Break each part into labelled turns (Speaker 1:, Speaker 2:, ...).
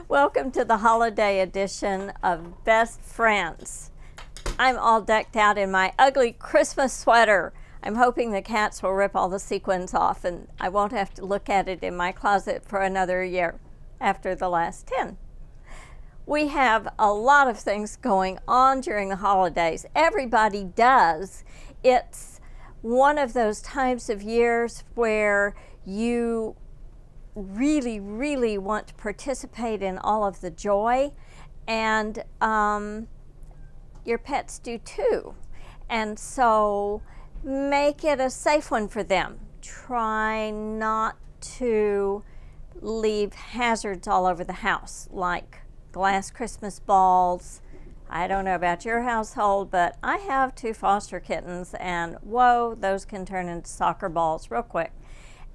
Speaker 1: Welcome to the holiday edition of Best Friends. I'm all decked out in my ugly Christmas sweater. I'm hoping the cats will rip all the sequins off and I won't have to look at it in my closet for another year after the last 10. We have a lot of things going on during the holidays. Everybody does. It's one of those times of years where you really want to participate in all of the joy, and your pets do too. And so make it a safe one for them. Try not to leave hazards all over the house, like glass Christmas balls. I don't know about your household, but I have 2 foster kittens, and whoa, those can turn into soccer balls real quick,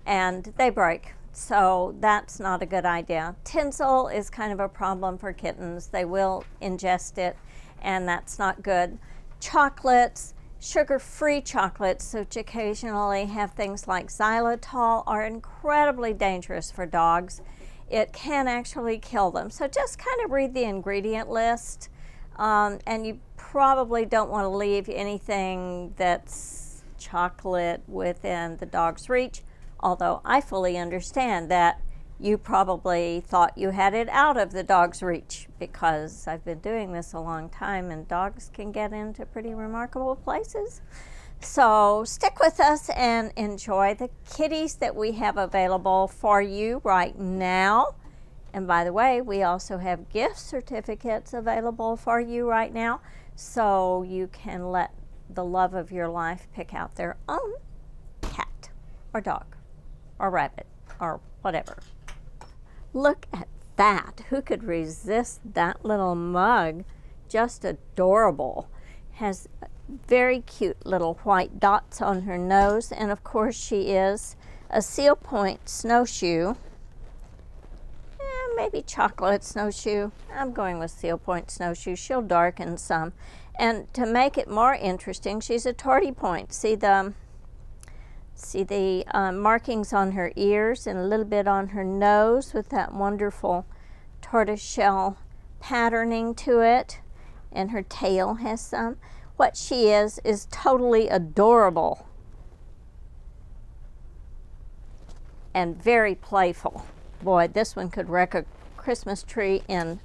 Speaker 1: and they break. So that's not a good idea. Tinsel is kind of a problem for kittens. They will ingest it, and that's not good. Chocolates, sugar-free chocolates, which occasionally have things like xylitol, are incredibly dangerous for dogs. It can actually kill them. So just kind of read the ingredient list, and you probably don't want to leave anything that's chocolate within the dog's reach. Although I fully understand that you probably thought you had it out of the dog's reach, because I've been doing this a long time and dogs can get into pretty remarkable places. So stick with us and enjoy the kitties that we have available for you right now. And by the way, we also have gift certificates available for you right now, so you can let the love of your life pick out their own cat or dog or rabbit or whatever. Look at that. Who could resist that little mug? Just adorable. Has very cute little white dots on her nose, and of course she is a Seal Point snowshoe. Maybe chocolate snowshoe. I'm going with Seal Point snowshoe. She'll darken some. And to make it more interesting, she's a Tortie Point. See the markings on her ears and a little bit on her nose with that wonderful tortoiseshell patterning to it, and her tail has some. What she is totally adorable and very playful. Boy, this one could wreck a Christmas tree in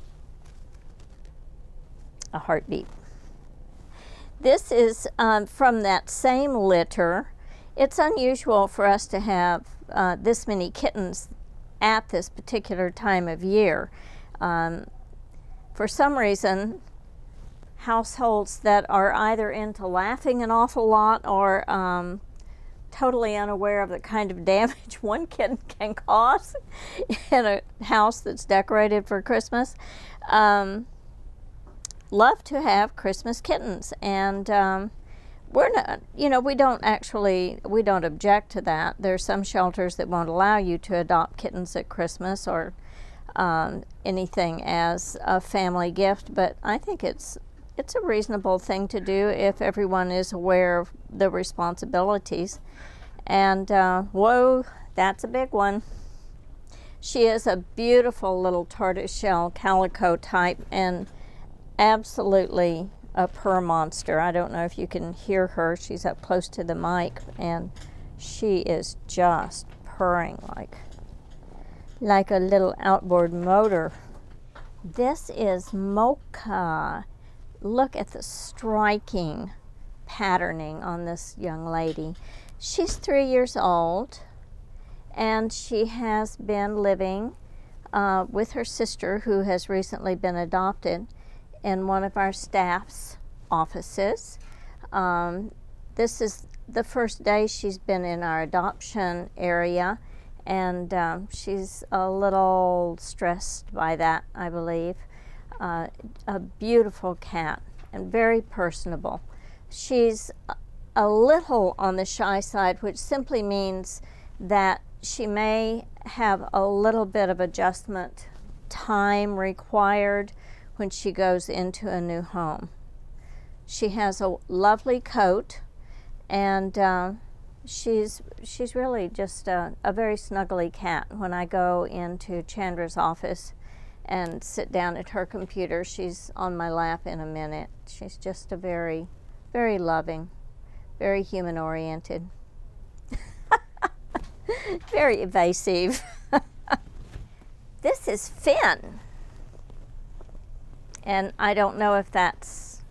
Speaker 1: a heartbeat. This is from that same litter. It's unusual for us to have this many kittens at this particular time of year. For some reason, households that are either into laughing an awful lot or totally unaware of the kind of damage one kitten can cause in a house that's decorated for Christmas, love to have Christmas kittens. And we're not, we don't object to that. There's some shelters that won't allow you to adopt kittens at Christmas or anything as a family gift, but I think it's a reasonable thing to do if everyone is aware of the responsibilities. And whoa, that's a big one. She is a beautiful little tortoiseshell calico type and absolutely a purr monster. I don't know if you can hear her. She's up close to the mic, and she is just purring like a little outboard motor. This is Mocha. Look at the striking patterning on this young lady. She's 3 years old, and she has been living with her sister, who has recently been adopted, in one of our staff's offices. This is the first day she's been in our adoption area, and she's a little stressed by that, I believe. A beautiful cat and very personable. She's a little on the shy side, which simply means that she may have a little bit of adjustment time required when she goes into a new home. She has a lovely coat, and she's really just a very snuggly cat. When I go into Chandra's office and sit down at her computer, she's on my lap in a minute. She's just a very, very loving, very human-oriented, very evasive. This is Finn, and I don't know if that's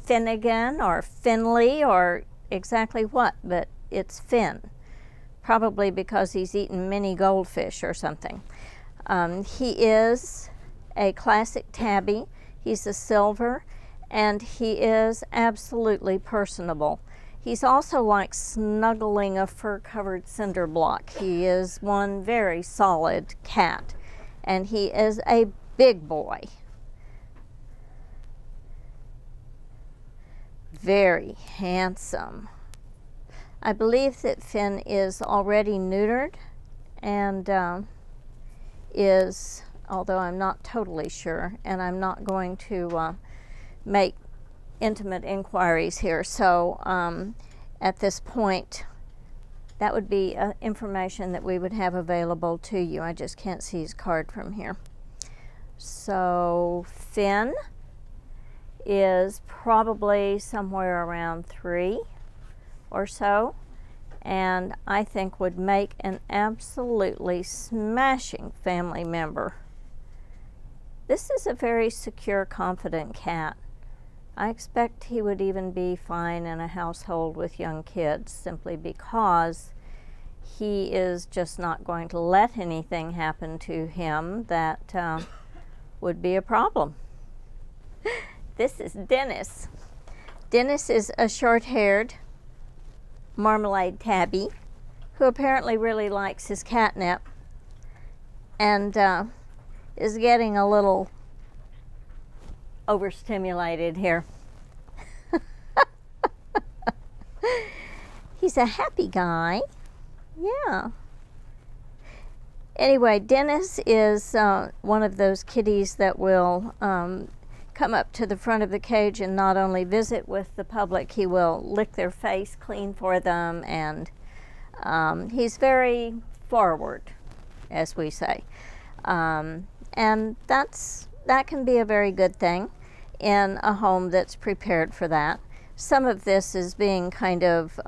Speaker 1: Finnegan or Finley or exactly what, but it's Finn, probably because he's eaten many goldfish or something. He is a classic tabby. He's a silver, and he is absolutely personable. He's also like snuggling a fur-covered cinder block. He is one very solid cat, and he is a big boy. Very handsome. I believe that Finn is already neutered and is, although I'm not totally sure, and I'm not going to make intimate inquiries here, so at this point that would be information that we would have available to you. I just can't see his card from here. So Finn is probably somewhere around 3 or so, and I think would make an absolutely smashing family member. This is a very secure, confident cat. I expect he would even be fine in a household with young kids, simply because he is just not going to let anything happen to him that would be a problem. This is Dennis. Dennis is a short-haired marmalade tabby who apparently really likes his catnip and is getting a little overstimulated here. He's a happy guy. Yeah. Anyway, Dennis is one of those kitties that will come up to the front of the cage and not only visit with the public, he will lick their face clean for them, and he's very forward, as we say. And that can be a very good thing in a home that's prepared for that. Some of this is being kind of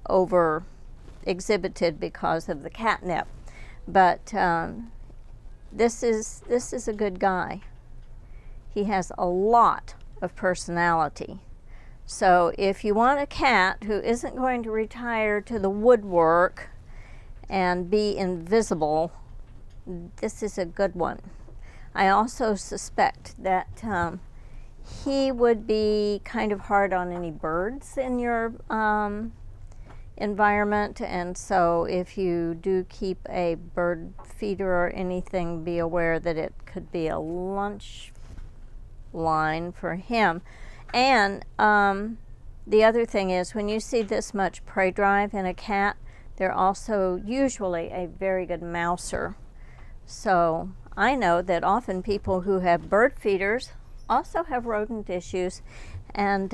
Speaker 1: over exhibited because of the catnip, but this is a good guy. He has a lot of personality. So if you want a cat who isn't going to retire to the woodwork and be invisible, this is a good one. I also suspect that he would be kind of hard on any birds in your environment, and so if you do keep a bird feeder or anything, be aware that it could be a lunch line for him. And the other thing is, when you see this much prey drive in a cat, they're also usually a very good mouser. So I know that often people who have bird feeders also have rodent issues, and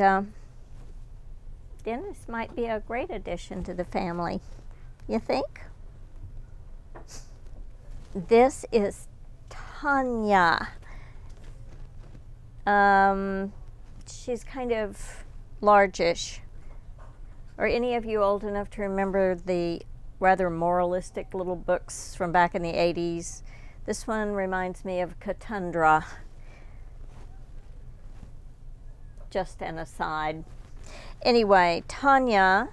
Speaker 1: Dennis might be a great addition to the family. You think? This is Tanya. She's kind of largish. Are any of you old enough to remember the rather moralistic little books from back in the 80s? This one reminds me of Catundra. Just an aside. Anyway, Tanya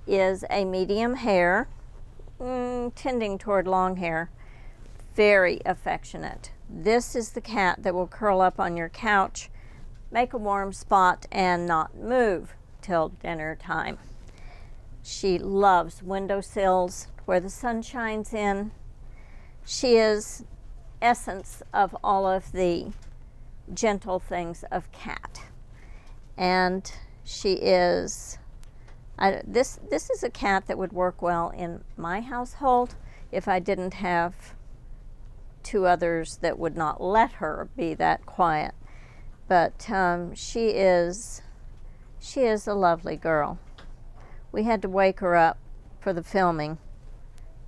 Speaker 1: is a medium hair, tending toward long hair, very affectionate. This is the cat that will curl up on your couch, make a warm spot, and not move till dinner time. She loves windowsills where the sun shines in. She is essence of all of the gentle things of cat. And she is, this is a cat that would work well in my household if I didn't have two others that would not let her be that quiet. But she is a lovely girl. We had to wake her up for the filming.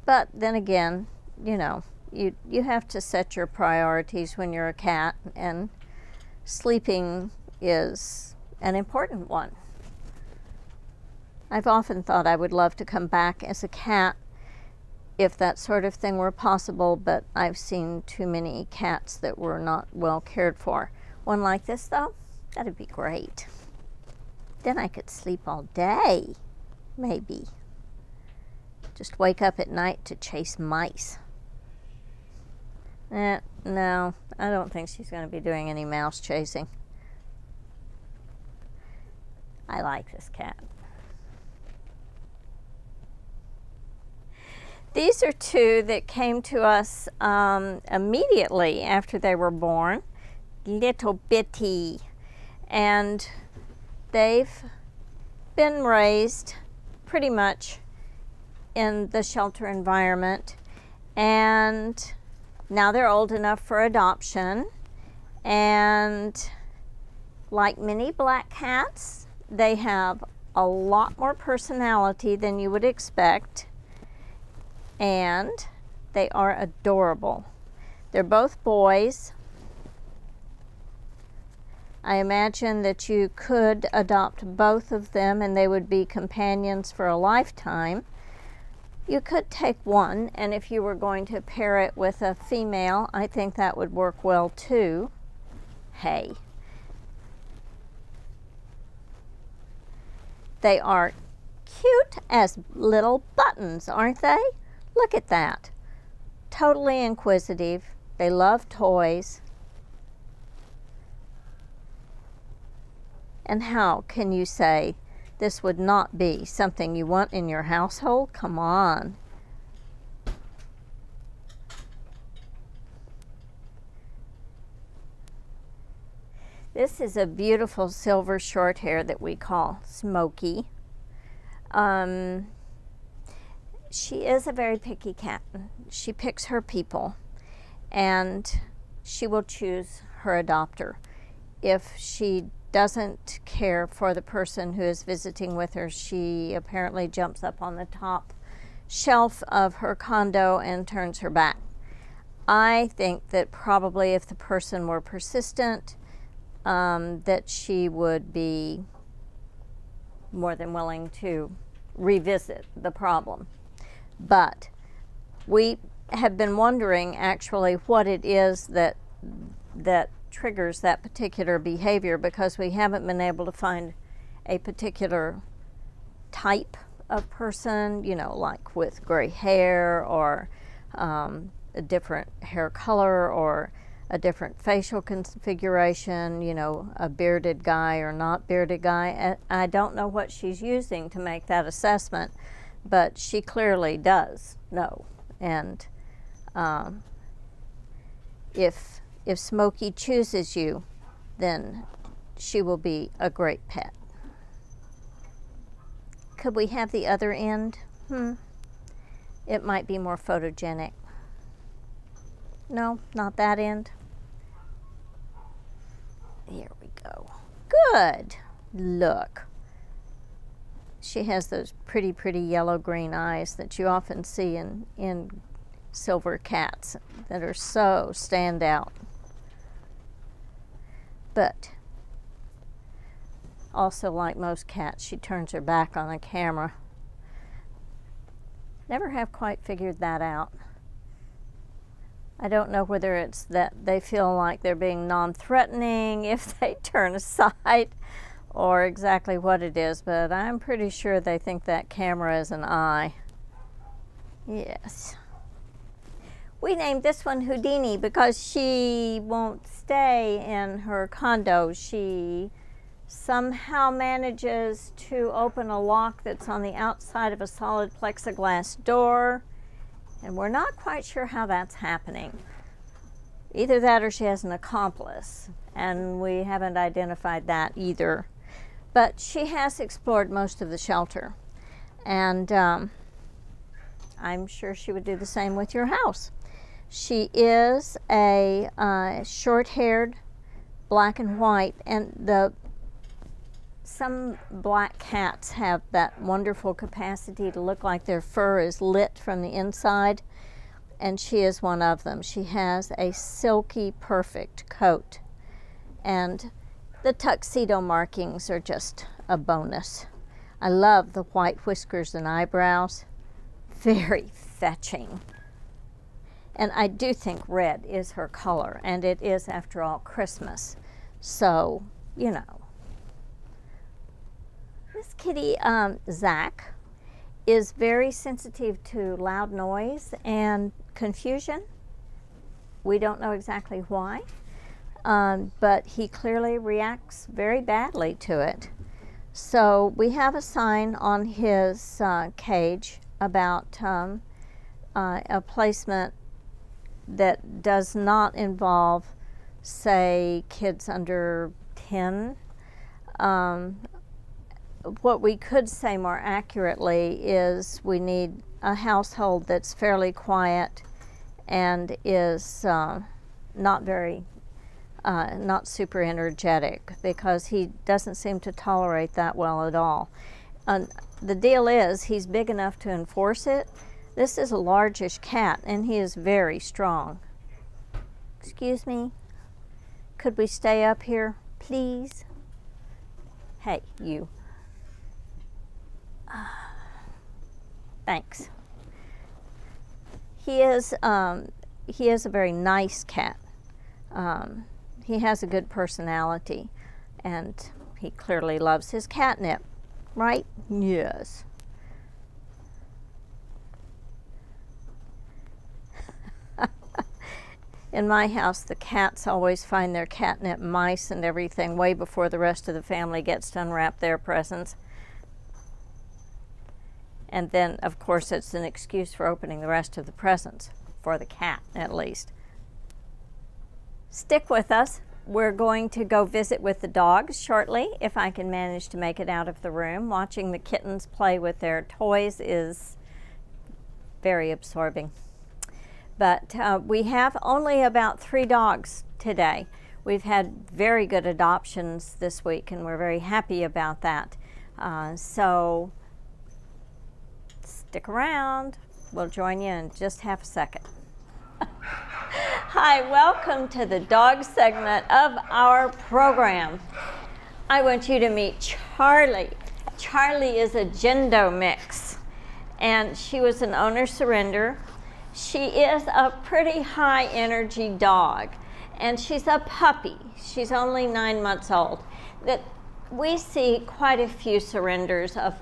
Speaker 1: But then again, you know, you have to set your priorities when you're a cat, and sleeping is an important one. I've often thought I would love to come back as a cat if that sort of thing were possible, but I've seen too many cats that were not well cared for. One like this, though, that'd be great. Then I could sleep all day, maybe. Just wake up at night to chase mice. No, I don't think she's going to be doing any mouse chasing. I like this cat. These are two that came to us immediately after they were born. Little bitty. And they've been raised pretty much in the shelter environment, and now they're old enough for adoption. And like many black cats, they have a lot more personality than you would expect, and they are adorable. They're both boys. I imagine that you could adopt both of them and they would be companions for a lifetime. You could take one, and if you were going to pair it with a female, I think that would work well too. Hey. They are cute as little buttons, aren't they? Look at that. Totally inquisitive. They love toys. And how can you say this would not be something you want in your household? Come on. This is a beautiful silver short hair that we call Smokey. She is a very picky cat. She picks her people, and she will choose her adopter. If she doesn't care for the person who is visiting with her, she apparently jumps up on the top shelf of her condo and turns her back. I think that probably if the person were persistent, that she would be more than willing to revisit the problem. But we have been wondering actually what it is that triggers that particular behavior, because we haven't been able to find a particular type of person, you know, like with gray hair or a different hair color or a different facial configuration, you know, a bearded guy or not bearded guy. I don't know what she's using to make that assessment, but she clearly does know. And if Smokey chooses you, then she will be a great pet. Could we have the other end? It might be more photogenic. No, not that end. Here we go. Good. Look. She has those pretty, pretty yellow-green eyes that you often see in silver cats that are so stand out. But also, like most cats, she turns her back on the camera. Never have quite figured that out. I don't know whether it's that they feel like they're being non-threatening if they turn aside, or exactly what it is, but I'm pretty sure they think that camera is an eye. Yes. We named this one Houdini because she won't stay in her condo. She somehow manages to open a lock that's on the outside of a solid plexiglass door, and we're not quite sure how that's happening. Either that or she has an accomplice, and we haven't identified that either. But she has explored most of the shelter, and I'm sure she would do the same with your house. She is a short-haired, black and white, and some black cats have that wonderful capacity to look like their fur is lit from the inside, and she is one of them. She has a silky, perfect coat, and the tuxedo markings are just a bonus. I love the white whiskers and eyebrows. Very fetching. And I do think red is her color, and it is, after all, Christmas. So, you know. This kitty, Zach, is very sensitive to loud noise and confusion. We don't know exactly why, but he clearly reacts very badly to it. So we have a sign on his cage about a placement that does not involve, say, kids under 10. What we could say more accurately is we need a household that's fairly quiet and is not super energetic, because he doesn't seem to tolerate that well at all. The deal is, he's big enough to enforce it. This is a largish cat, and he is very strong. Excuse me, could we stay up here, please? Hey, you. Thanks. He is a very nice cat. He has a good personality, and he clearly loves his catnip, right? Yes. In my house, the cats always find their catnip, mice, and everything way before the rest of the family gets to unwrap their presents. And then, of course, it's an excuse for opening the rest of the presents, for the cat at least. Stick with us. We're going to go visit with the dogs shortly, if I can manage to make it out of the room. Watching the kittens play with their toys is very absorbing. But we have only about 3 dogs today. We've had very good adoptions this week, and we're very happy about that. So stick around. We'll join you in just half a second. Hi, welcome to the dog segment of our program. I want you to meet Charlie. Charlie is a Gendo mix, and she was an owner surrender. She is a pretty high energy dog, and she's a puppy. She's only 9 months old. That we see quite a few surrenders of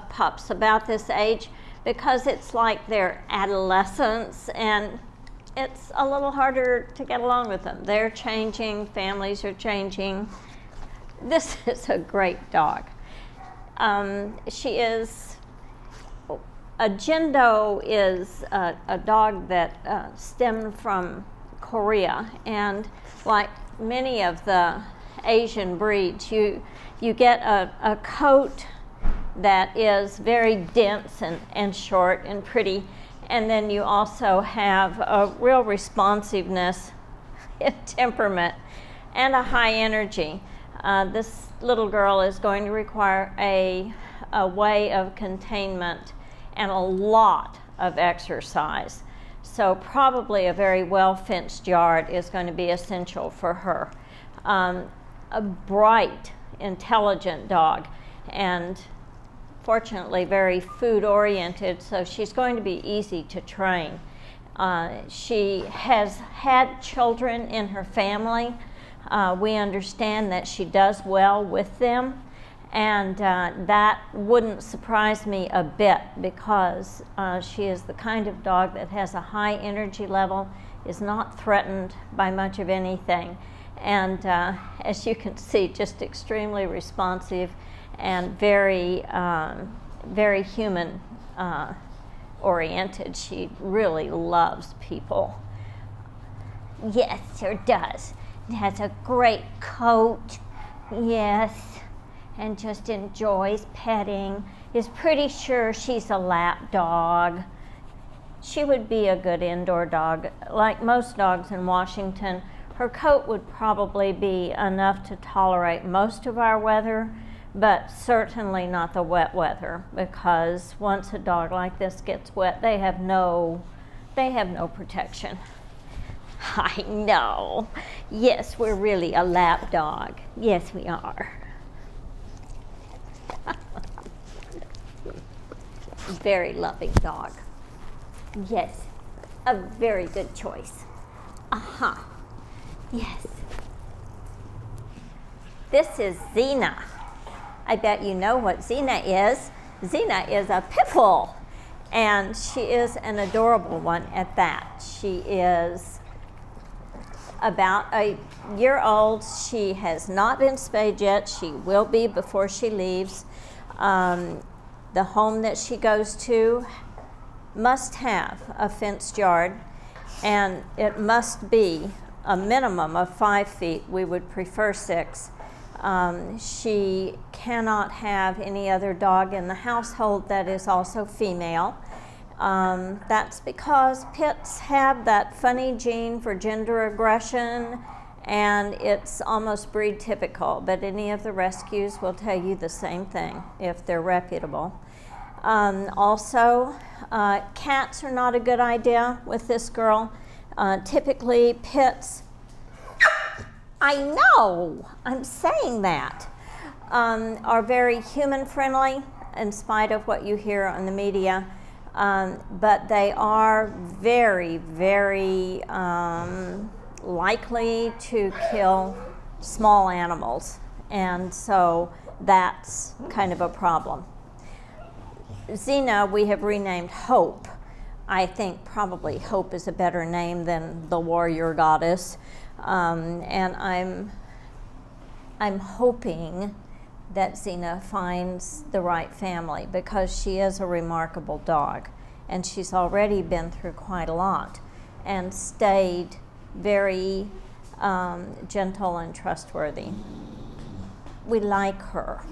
Speaker 1: pups about this age, because it's like they're adolescents, and it's a little harder to get along with them. They're changing, families are changing. This is a great dog. She is, a Gendo is a dog that stemmed from Korea, and like many of the Asian breeds, you get a coat that is very dense and short and pretty, and then you also have a real responsiveness, temperament, and a high energy. This little girl is going to require a way of containment and a lot of exercise. So probably a very well-fenced yard is going to be essential for her. A bright, intelligent dog, and fortunately very food-oriented, so she's going to be easy to train. She has had children in her family. We understand that she does well with them, and that wouldn't surprise me a bit, because she is the kind of dog that has a high energy level, is not threatened by much of anything, And as you can see, just extremely responsive and very, very human oriented. She really loves people. Yes, sure does. It has a great coat. Yes, and just enjoys petting. Is pretty sure she's a lap dog. She would be a good indoor dog. Like most dogs in Washington, her coat would probably be enough to tolerate most of our weather, but certainly not the wet weather, because once a dog like this gets wet, they have no protection. I know. Yes, we're really a lap dog. Yes, we are. Very loving dog. Yes, a very good choice. Uh-huh. Yes. This is Xena. I bet you know what Xena is. Xena is a pit bull, and she is an adorable one at that. She is about a year old. She has not been spayed yet. She will be before she leaves. The home that she goes to must have a fenced yard, and it must be a minimum of 5 feet. We would prefer 6. She cannot have any other dog in the household that is also female. That's because pits have that funny gene for gender aggression, and it's almost breed typical, but any of the rescues will tell you the same thing if they're reputable. Also, cats are not a good idea with this girl. Typically, pits, I know, I'm saying that, are very human friendly in spite of what you hear on the media, but they are very, very likely to kill small animals, and so that's kind of a problem. Xena, we have renamed Hope. I think probably Hope is a better name than the warrior goddess. And I'm hoping that Xena finds the right family, because she is a remarkable dog, and she's already been through quite a lot and stayed very gentle and trustworthy. We like her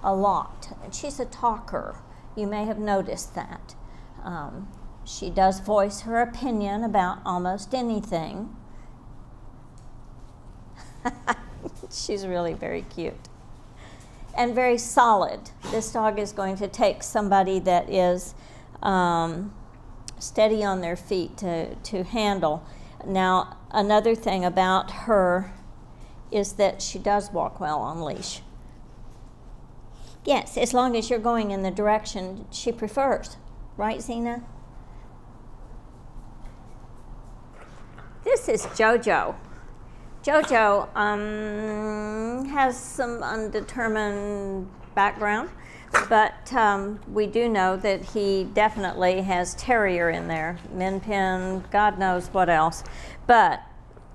Speaker 1: a lot. She's a talker. You may have noticed that. She does voice her opinion about almost anything. She's really very cute and very solid. This dog is going to take somebody that is steady on their feet to handle. Now, another thing about her is that she does walk well on leash. Yes, as long as you're going in the direction she prefers. Right, Xena? This is Jojo. Jojo has some undetermined background, but we do know that he definitely has terrier in there, min pin, God knows what else. But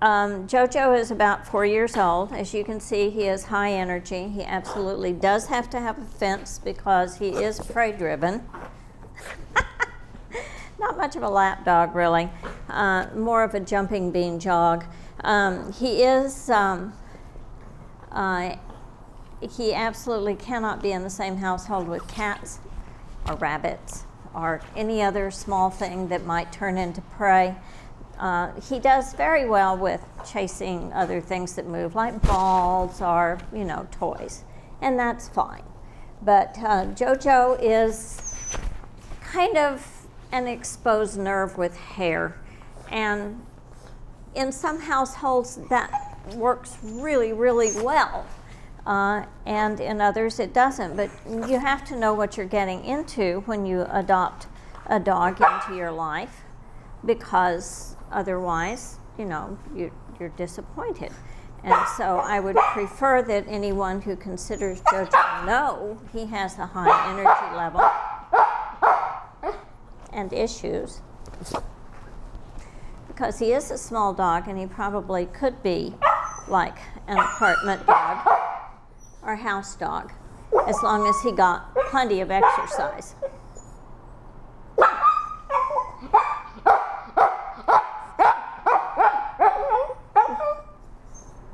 Speaker 1: Jojo is about 4 years old. As you can see, he is high energy. He absolutely does have to have a fence because he is prey driven. Not much of a lap dog, really. More of a jumping bean jog. He absolutely cannot be in the same household with cats or rabbits or any other small thing that might turn into prey. He does very well with chasing other things that move, like balls or, toys, and that's fine. But Jojo is kind of an exposed nerve with hair, and in some households that works really, really well, and in others it doesn't. But you have to know what you're getting into when you adopt a dog into your life, because otherwise, you're disappointed. And so I would prefer that anyone who considers Jojo know he has a high energy level and issues, because he is a small dog and he probably could be like an apartment dog or house dog, as long as he got plenty of exercise.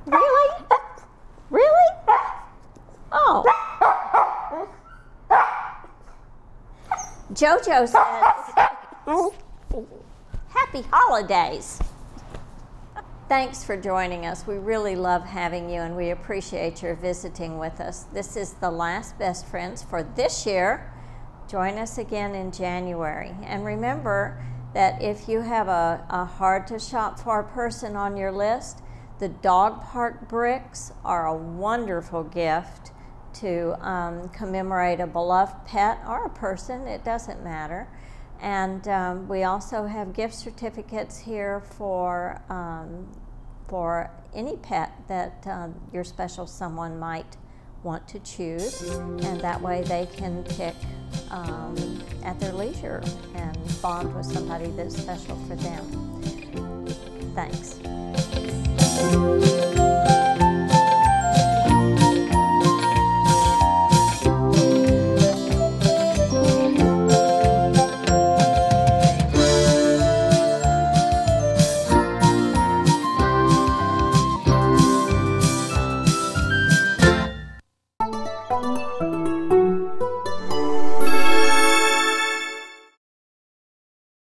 Speaker 1: Really? Really? Oh. Jojo says, happy holidays. Thanks for joining us. We really love having you, and we appreciate your visiting with us. This is the last Best Friends for this year. Join us again in January. And remember that if you have a hard-to-shop-for person on your list, the dog park bricks are a wonderful gift to commemorate a beloved pet or a person. It doesn't matter. And we also have gift certificates here for any pet that your special someone might want to choose, and that way they can pick at their leisure and bond with somebody that's special for them. Thanks.